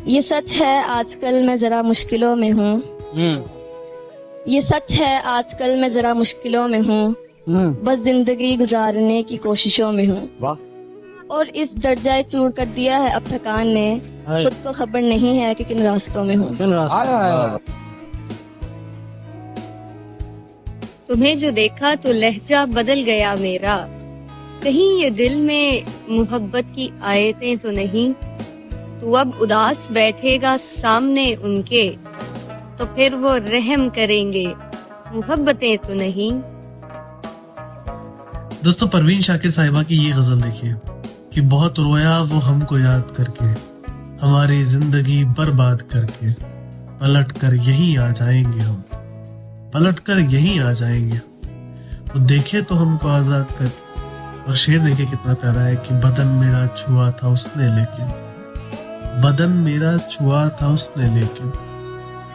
ये सच है आजकल मैं जरा मुश्किलों में हूँ। ये सच है आजकल मैं जरा मुश्किलों में हूँ। बस जिंदगी गुजारने की कोशिशों में हूँ। वाह। और इस दर्जाए चूर कर दिया है अब थकान ने। खुद को खबर नहीं है कि किन रास्तों में हूँ। तुम्हें जो देखा तो लहजा बदल गया मेरा। कहीं ये दिल में मोहब्बत की आयतें तो नहीं। तू अब उदास बैठेगा सामने उनके, तो फिर वो रहम करेंगे, मोहब्बतें तो नहीं। दोस्तों, परवीन शाकिर साहिबा की ये गजल देखिए कि बहुत रोया वो हमको याद करके, हमारी जिंदगी बर्बाद करके, पलट कर यहीं आ जाएंगे हम, पलट कर यहीं आ जाएंगे। वो देखे तो हमको आजाद कर। और शेर देखिए कितना प्यारा है कि बदन मेरा छुआ था उसने लेकिन, बदन मेरा छुआ था उसने लेकिन,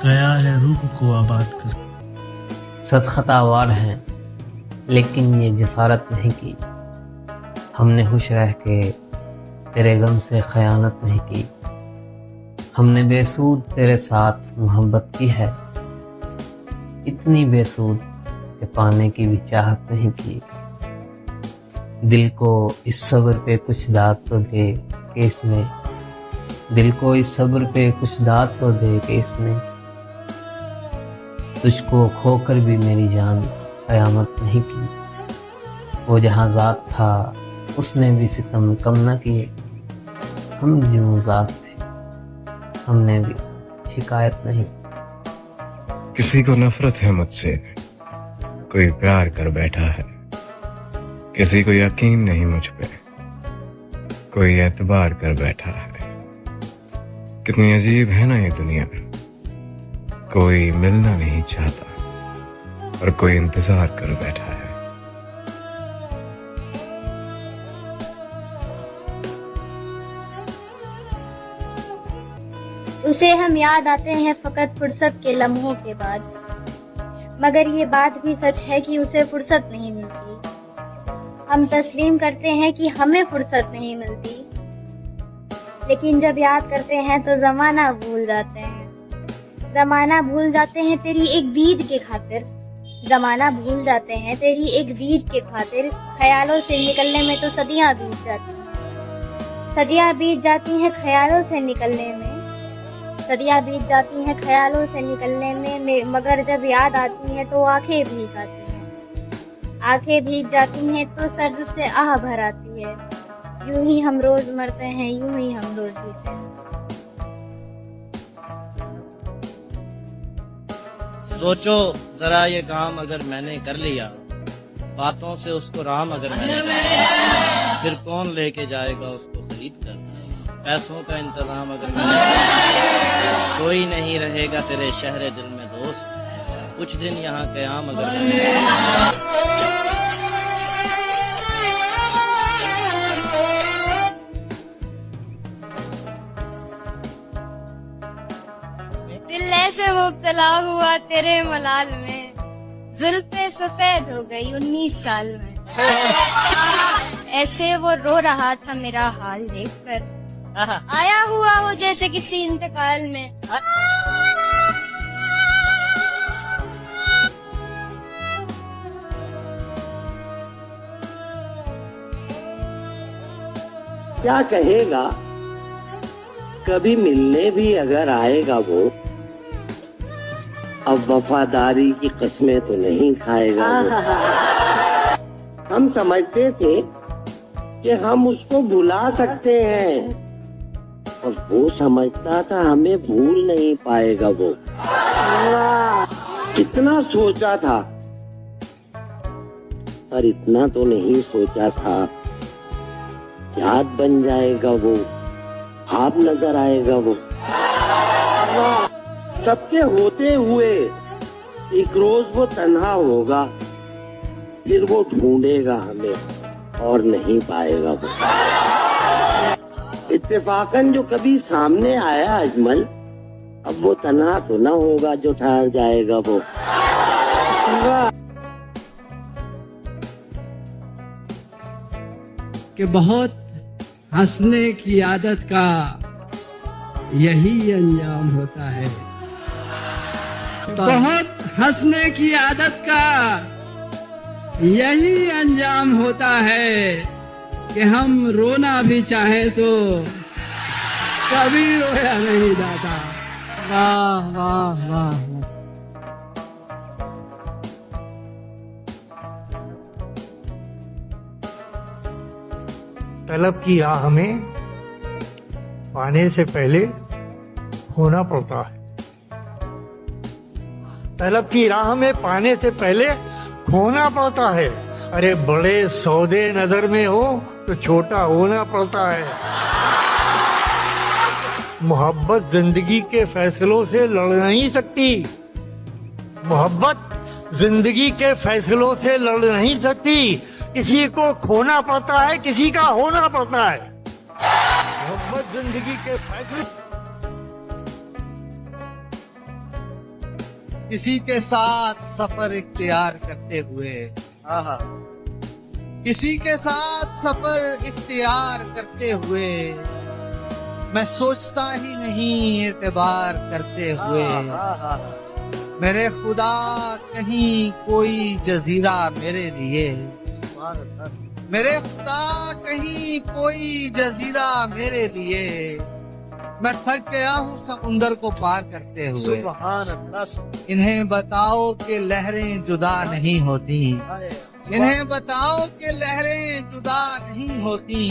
गया है रूह को आबाद कर। सदखतावार हैं लेकिन ये जसारत नहीं की, हमने खुश रह के तेरे गम से खयानत नहीं की। हमने बेसूद तेरे साथ मोहब्बत की है, इतनी बेसूद कि पाने की भी चाहत नहीं की। दिल को इस सब्र पे कुछ दाद तो दे कि इसने, दिल को इस सब्र पे कुछ दाद तो दे कि इसने, तुझको खोकर भी मेरी जान कयामत नहीं की। वो जहाँ ज़ात था उसने भी सितम कम न किए, हम जो ज़ात थे हमने भी शिकायत नहीं। किसी को नफरत है मुझसे, कोई प्यार कर बैठा है। किसी को यकीन नहीं मुझ पे, कोई एतबार कर बैठा है। कितनी अजीब है ना ये दुनिया, कोई मिलना नहीं चाहता और कोई इंतजार कर बैठा है। उसे हम याद आते हैं फकत फुर्सत के लम्हों के बाद, मगर ये बात भी सच है कि उसे फुर्सत नहीं मिलती। हम तस्लीम करते हैं कि हमें फुर्सत नहीं मिलती, लेकिन जब याद करते हैं तो जमाना भूल जाते हैं। जमाना भूल जाते हैं तेरी एक दीद के खातिर, जमाना भूल जाते हैं तेरी एक दीद के खातिर। ख्यालों से निकलने में तो सदियां बीत जाती हैं, सदियां बीत जाती हैं ख्यालों से निकलने में, सदियां बीत जाती हैं ख्यालों से निकलने में। मगर जब याद आती है तो आंखें भीग आती हैं, आंखें भीग जाती हैं तो सर्द से आह भर आती है। यूं ही हम रोज मरते हैं, यूं ही हम रोज जीते हैं। सोचो जरा ये काम अगर मैंने कर लिया, बातों से उसको राम अगर मैंने कर लिया, फिर कौन लेके जाएगा उसको खरीद कर। पैसों का इंतजाम अगर मैंने कर लिया, कोई नहीं रहेगा तेरे शहर दिल में दोस्त, कुछ दिन यहाँ क़याम अगर मैंने कर लिया। दिल ऐसे मुब्तला हुआ तेरे मलाल में, जुल्फे सफेद हो गई 19 साल में। ऐसे वो रो रहा था मेरा हाल देखकर, आया हुआ हो जैसे किसी इंतकाल में। क्या कहेगा, कभी मिलने भी अगर आएगा वो, अब वफादारी की कस्में तो नहीं खाएगा वो। हम समझते थे कि हम उसको भुला सकते हैं, और वो समझता था हमें भूल नहीं पाएगा वो। कितना सोचा था, पर इतना तो नहीं सोचा था याद बन जाएगा वो, ख्वाब नजर आएगा वो। सबके होते हुए एक रोज वो तन्हा होगा, फिर वो ढूंढेगा हमें और नहीं पाएगा वो। इत्तेफाकन जो कभी सामने आया अजमल, अब वो तन्हा तो ना होगा जो ठहर जाएगा वो। कि बहुत हंसने की आदत का यही अंजाम होता है। बहुत हंसने की आदत का यही अंजाम होता है कि हम रोना भी चाहे तो कभी रोया नहीं जाता। वाह वाह वाह। तलब की राह में पाने से पहले खोना पड़ता है। तलब की राह में पाने से पहले खोना पड़ता है। अरे बड़े सौदे नजर में हो तो छोटा होना पड़ता है। मोहब्बत जिंदगी के फैसलों से लड़ नहीं सकती। मोहब्बत जिंदगी के फैसलों से लड़ नहीं सकती। किसी को खोना पड़ता है, किसी का होना पड़ता है। मोहब्बत जिंदगी के फैसले। किसी के साथ सफर इख्तियार करते हुए, किसी के साथ सफर इख्तियार करते हुए, मैं सोचता ही नहीं एतबार करते हुए। मेरे खुदा कहीं कोई जजीरा मेरे लिए, मेरे खुदा कहीं कोई जजीरा मेरे लिए। मैं थक गया हूँ समुंदर को पार करते हुए। इन्हें बताओ कि लहरें जुदा नहीं होती। इन्हें बताओ कि लहरें जुदा नहीं होती।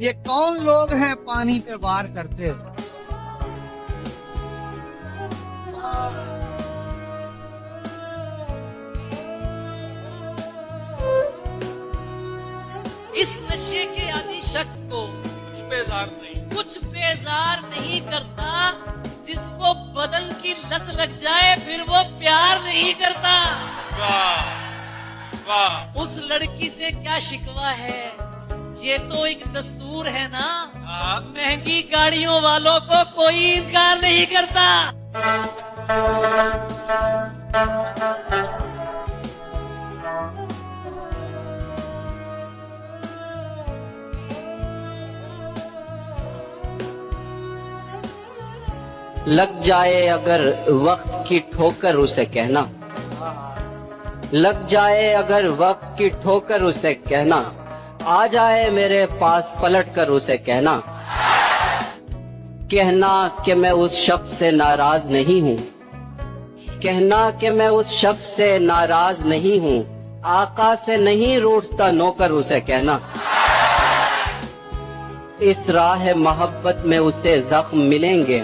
ये कौन लोग हैं पानी पे वार करते हुए? इस नशे के आदि शख्स को कुछ बेजार नहीं करता। जिसको बदन की लत लग जाए फिर वो प्यार नहीं करता। वाह वाह। उस लड़की से क्या शिकवा है, ये तो एक दस्तूर है ना। महंगी गाड़ियों वालों को कोई इनकार नहीं करता। लग जाए अगर वक्त की ठोकर उसे कहना, लग जाए अगर वक्त की ठोकर उसे कहना। आ जाए मेरे पास पलट कर उसे कहना। कहना कि मैं उस शख्स से नाराज नहीं हूँ। कहना कि मैं उस शख्स से नाराज नहीं हूँ। आका से नहीं रूठता नौकर उसे कहना। इस राह मोहब्बत में उसे जख्म मिलेंगे।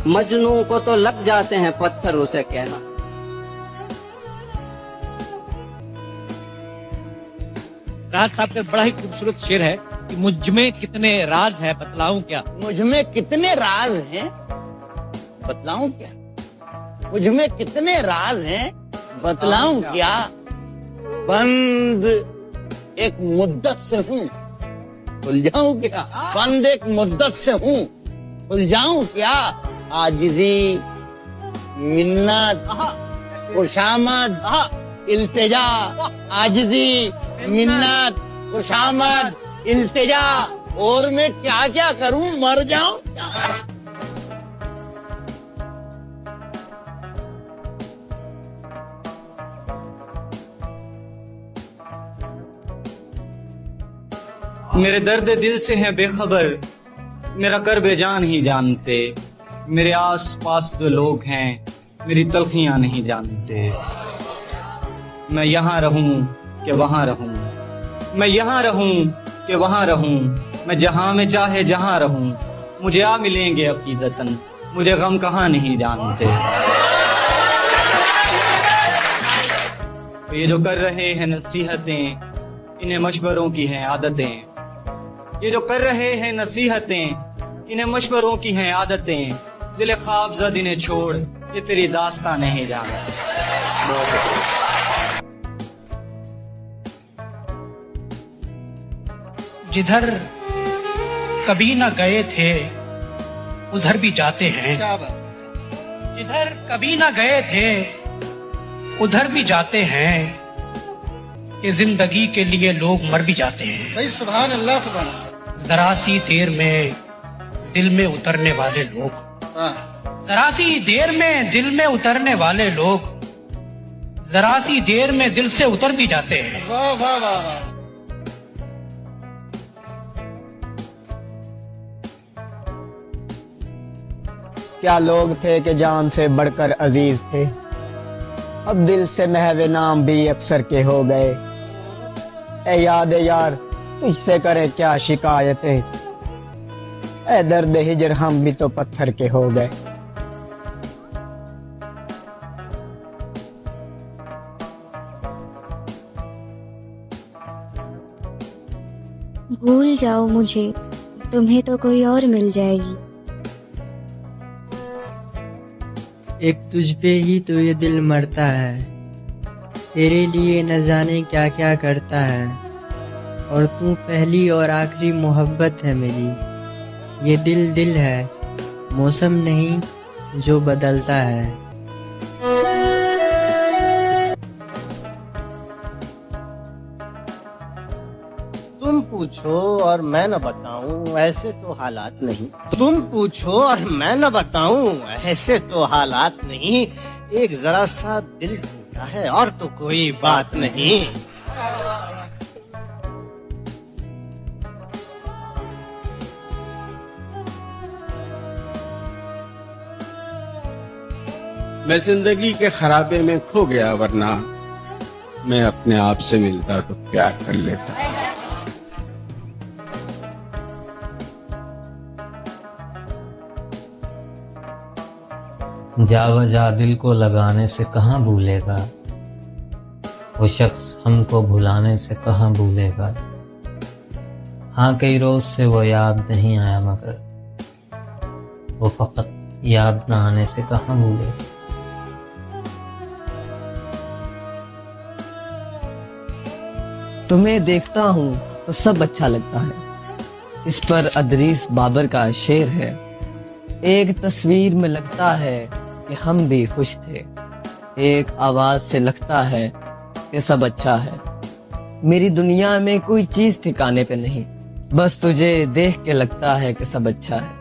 मजनू को तो लग जाते हैं पत्थर उसे कहना। राज साहब का बड़ा ही खूबसूरत शेर है कि मुझ में कितने राज है बतलाऊं क्या। मुझ में कितने राज हैं बतलाऊं क्या। मुझ में कितने राज हैं बतलाऊं क्या। बंद एक मुद्दत से हूँ खुल जाऊं क्या। बंद एक मुद्दत से हूँ खुल जाऊं क्या। आजिजी मिन्नत खुशामद इल्तिजा। आजिजी मिन्नत खुशामद इल्तिजा। और मैं क्या क्या करूं, मर जाऊं क्या। मेरे दर्द दिल से हैं बेखबर, मेरा कर्ब जान ही जानते। मेरे आस पास जो लोग हैं मेरी तलखियां नहीं जानते। मैं यहाँ रहूं कि वहाँ रहूं, मैं यहाँ रहूं कि वहाँ रहूं। मैं जहाँ में चाहे जहाँ रहूं, मुझे आ मिलेंगे अकीदतन। मुझे गम कहाँ नहीं जानते। तो ये जो कर रहे हैं नसीहतें, इन्हें मशवरों की हैं आदतें। ये जो कर रहे हैं नसीहतें, इन्हें मशवरों की हैं आदतें। दिल ख्वाब ज़द इन्हें छोड़, ये तेरी दास्तां नहीं जानते। जिधर कभी न गए थे उधर भी जाते हैं। जिधर कभी न गए थे उधर भी जाते हैं। कि जिंदगी के लिए लोग मर भी जाते हैं। भाई सुभान अल्लाह सुभान अल्लाह। जरा सी देर में दिल में उतरने वाले लोग, जरा सी देर में दिल में उतरने वाले लोग जरा सी देर में दिल से उतर भी जाते हैं। वाह वाह वाह वाह। क्या लोग थे कि जान से बढ़कर अजीज थे, अब दिल से महवे नाम भी अक्सर के हो गए। ए याद यार तुझसे करे क्या शिकायतें, ए दर्द हिजर हम भी तो पत्थर के हो गए। भूल जाओ मुझे, तुम्हें तो कोई और मिल जाएगी। एक तुझ पे ही तो ये दिल मरता है, तेरे लिए न जाने क्या क्या करता है। और तू पहली और आखिरी मोहब्बत है मेरी। ये दिल दिल है, मौसम नहीं जो बदलता है। तुम पूछो और मैं न बताऊं, ऐसे तो हालात नहीं। तुम पूछो और मैं न बताऊं, ऐसे तो हालात नहीं। एक जरा सा दिल टूटा है और तो कोई बात नहीं। मैं जिंदगी के खराबे में खो गया, वरना मैं अपने आप से मिलता तो प्यार कर लेता। जा वजा दिल को लगाने से कहाँ भूलेगा, वो शख्स हमको भुलाने से कहाँ भूलेगा। हाँ कई रोज से वो याद नहीं आया, मगर वो फकत याद ना आने से कहाँ भूलेगा। तुम्हें देखता हूँ तो सब अच्छा लगता है। इस पर अदरीस बाबर का शेर है। एक तस्वीर में लगता है कि हम भी खुश थे, एक आवाज से लगता है कि सब अच्छा है। मेरी दुनिया में कोई चीज ठिकाने पे नहीं, बस तुझे देख के लगता है कि सब अच्छा है।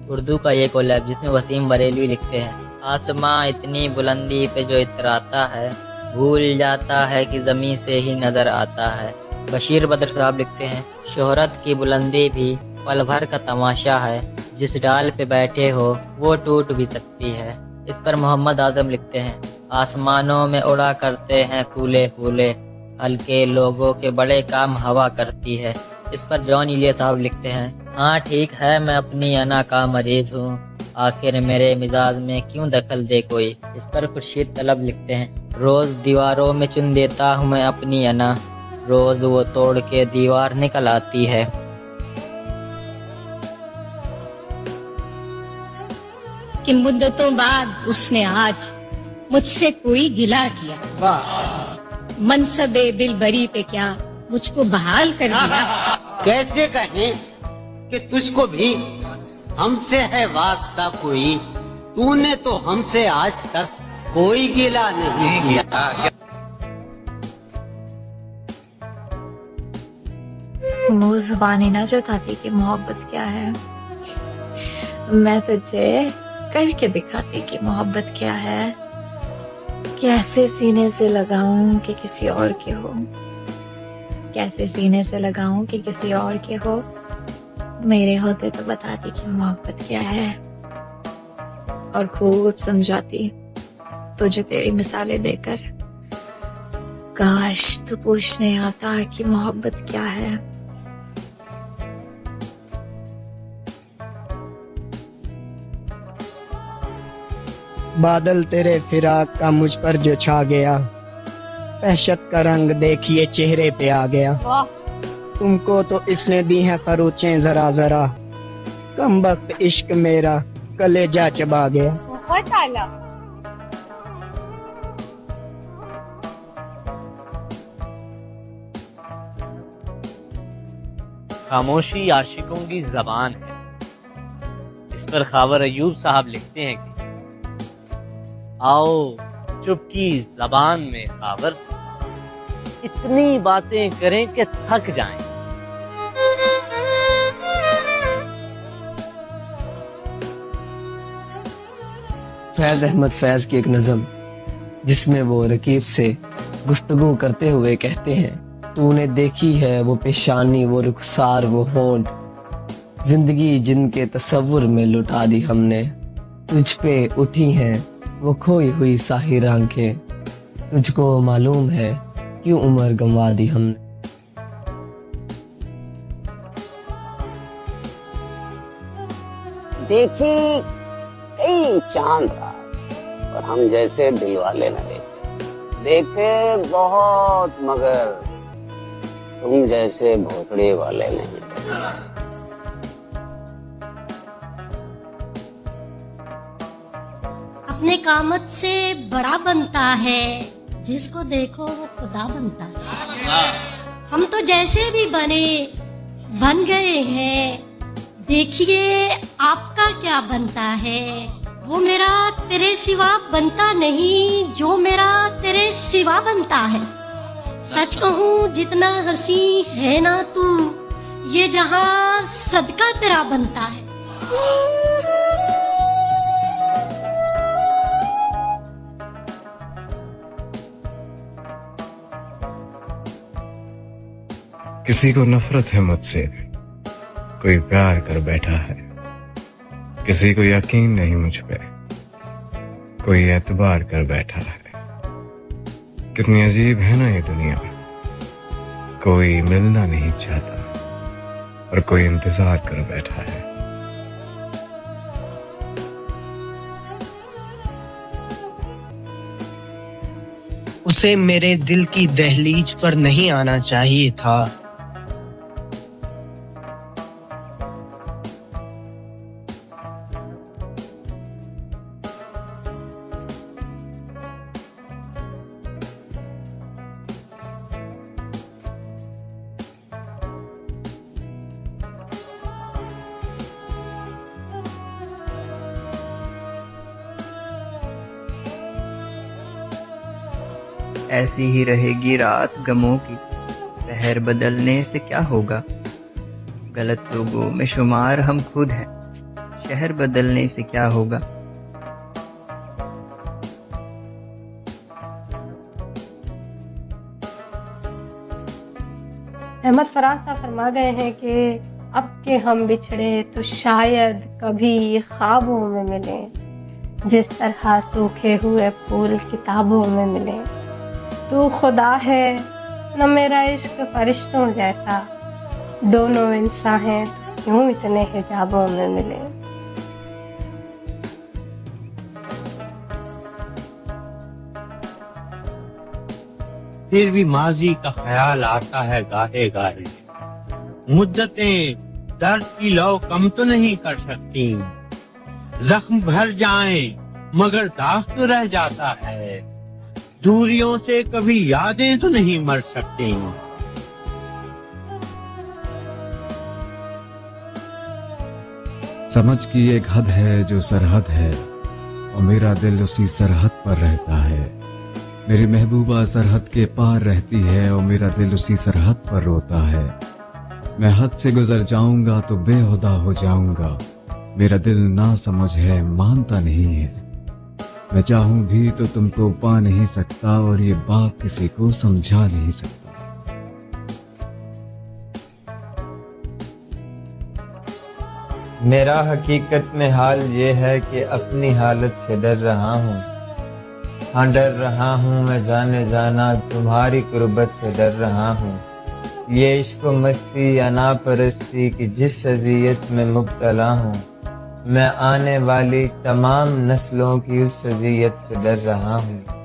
उर्दू का ये कोलैब जिसमें वसीम बरेलवी लिखते हैं, आसमां इतनी बुलंदी पे जो इतराता है, भूल जाता है कि ज़मीं से ही नज़र आता है। बशीर बदर साहब लिखते हैं, शोहरत की बुलंदी भी पल भर का तमाशा है, जिस डाल पे बैठे हो वो टूट भी सकती है। इस पर मोहम्मद आजम लिखते हैं, आसमानों में उड़ा करते हैं फूले फूले, हल्के लोगों के बड़े काम हवा करती है। इस पर जॉन इलिया साहब लिखते हैं, हाँ ठीक है मैं अपनी अना का मरीज हूँ, आखिर मेरे मिजाज में क्यों दखल दे कोई। इस पर खुर्शीद तलब लिखते हैं, रोज दीवारों में चुन देता हूँ मैं अपनी अना, रोज वो तोड़ के दीवार निकल आती है। कि मुद्दतों बाद उसने आज मुझसे कोई गिला किया, मनसबे दिलबरी पे क्या मुझको बहाल कर दिया। कैसे कहें कि तुझको भी हमसे है वास्ता कोई, तूने तो हमसे आज तक कोई गिला नहीं किया। मुँह जुबानी ना जताती कि मोहब्बत क्या है, मैं तुझे करके दिखाती कि मोहब्बत क्या है। कैसे सीने से लगाऊं कि किसी और के हो, कैसे सीने से लगाऊं कि किसी और के हो, मेरे होते तो बताती कि मोहब्बत क्या है, और खूब समझाती तुझे तेरी मिसालें देकर। काश तू पूछने आता कि मोहब्बत क्या है। बादल तेरे फिराक का मुझ पर जो छा गया, वहशत का रंग देखिए चेहरे पे आ गया। तुमको तो इसने दी हैं खरोचें जरा जरा, कम वक्त इश्क मेरा कलेजा चबा गया। बहुत आला। खामोशी आशिकों की जबान है। इस पर खावर अयूब साहब लिखते हैं कि आओ चुप की जबान में खावर, इतनी बातें करें कि थक जाएं। फैज अहमद फैज की एक नज़म जिसमें वो रकीब से गुफ्तगू करते हुए कहते हैं, तूने देखी है वो पेशानी, वो रुखसार, वो होंठ, जिंदगी जिनके तसव्वुर में लुटा दी हमने। तुझ पे उठी हैं वो खोई हुई साहिर आंखें, तुझको मालूम है क्यों उम्र गंवा दी हमने। देखी कई चांद रात और हम जैसे दिल वाले न देखे, देखे बहुत मगर तुम जैसे भोसड़े वाले नहीं। अपने कामत से बड़ा बनता है, जिसको देखो वो खुदा बनता है। हम तो जैसे भी बन गए हैं, देखिए आपका क्या बनता है। वो मेरा तेरे सिवा बनता नहीं, जो मेरा तेरे सिवा बनता है। सच कहूँ जितना हंसी है ना तू, ये जहां सदका तेरा बनता है। किसी को नफरत है मुझसे, कोई प्यार कर बैठा है। किसी को यकीन नहीं मुझ पे, कोई एतबार कर बैठा है। कितनी अजीब है ना ये दुनिया, कोई मिलना नहीं चाहता और कोई इंतजार कर बैठा है। उसे मेरे दिल की दहलीज पर नहीं आना चाहिए था। ऐसी ही रहेगी रात गमों की, पहर बदलने से क्या होगा। गलत लोगों में शुमार हम खुद हैं, शहर बदलने से क्या होगा। अहमद फराज साहब फरमा गए हैं कि अब के हम बिछड़े तो शायद कभी ख्वाबों में मिले, जिस तरह सूखे हुए फूल किताबों में मिले। तू खुदा है न मेरा इश्क फरिश्तों जैसा, दोनों इंसान हैं तो क्यों इतने हिजाबों में मिले। फिर भी माजी का ख्याल आता है गाहे गाहे। मुद्दतें दर्द की लौ कम तो नहीं कर सकती, जख्म भर जाए मगर दाग तो रह जाता है। दूरियों से कभी यादें तो नहीं मर सकती। समझ की एक हद है जो सरहद है, और मेरा दिल उसी सरहद पर रहता है। मेरी महबूबा सरहद के पार रहती है और मेरा दिल उसी सरहद पर रोता है। मैं हद से गुजर जाऊंगा तो बेहुदा हो जाऊंगा, मेरा दिल ना समझ है मानता नहीं है। मैं चाहूं भी तो तुमको पा नहीं सकता और ये बात किसी को समझा नहीं सकता। मेरा हकीकत में हाल ये है कि अपनी हालत से डर रहा हूँ। हाँ डर रहा हूँ मैं जाने जाना, तुम्हारी कुर्बत से डर रहा हूँ। ये इश्क मस्ती या नापरस्ती की जिस अज़ियत में मुब्तला हूँ, मैं आने वाली तमाम नस्लों की उस अज़ियत से डर रहा हूँ।